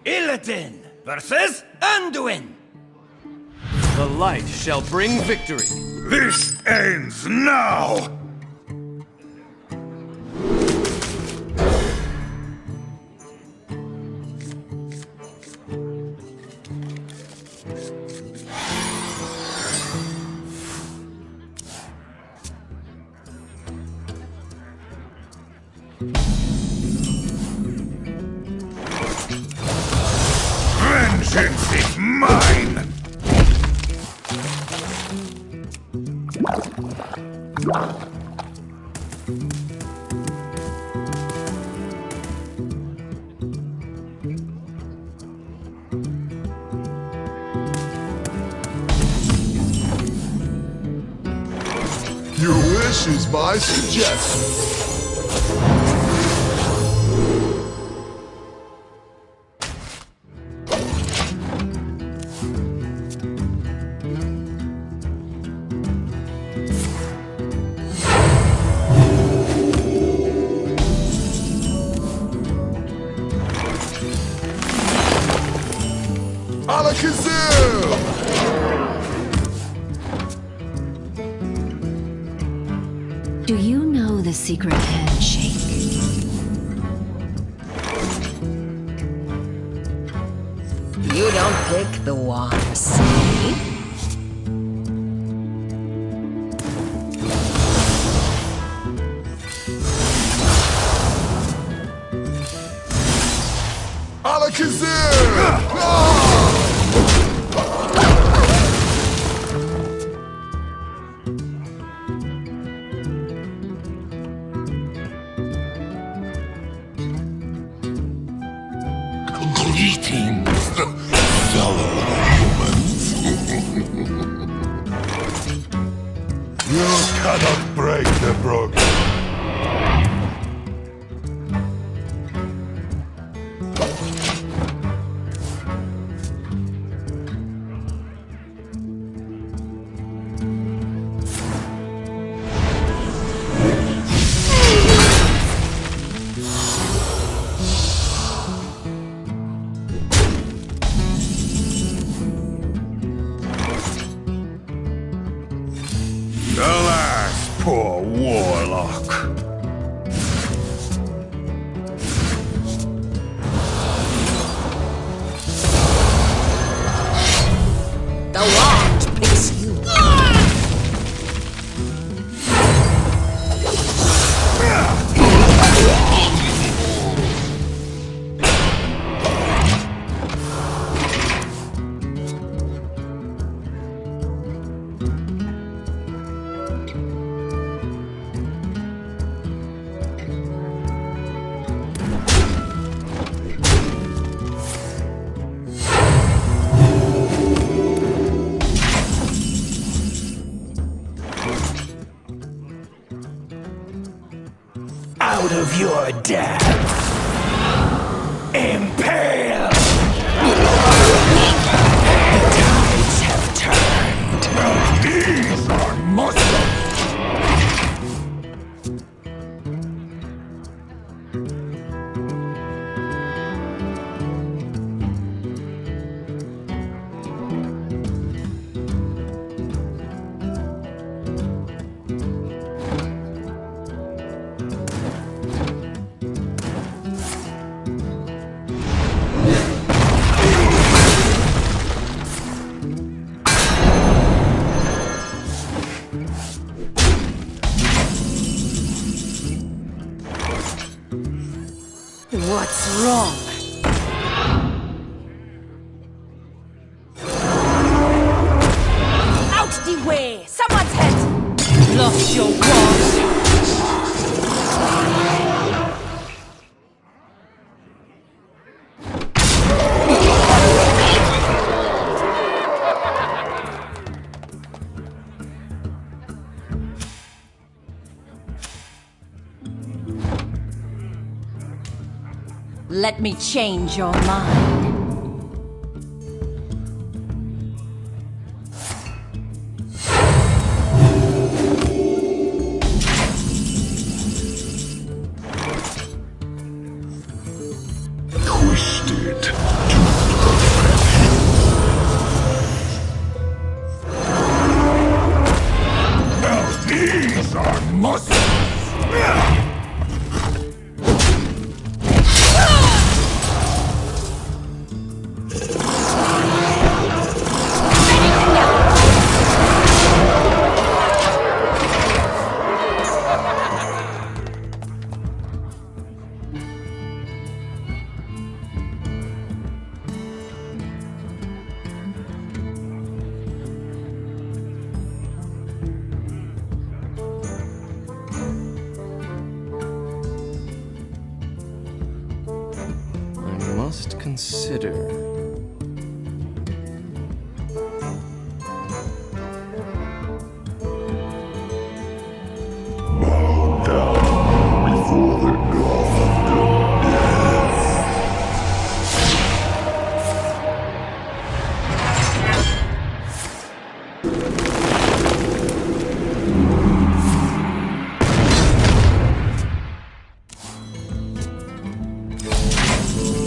Illidan versus Anduin. The light shall bring victory. This ends now! Vengeance is mine! Your wish is my suggestion. Alakazam! Do you know the secret handshake? You don't pick the ones, see? Alakazam! Ah! Greetings, fellow humans. You cannot break the broken. Alas, poor warlock. The wand picks you. Out of your depth. Impale. The tides have turned. These are muscles. What's wrong? Out the way! Someone's head! Lost your wand! Let me change your mind. Twisted to muscles! I must consider. Before the god of death.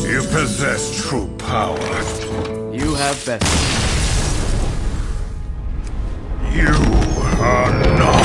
You possess true power. You have better. You are not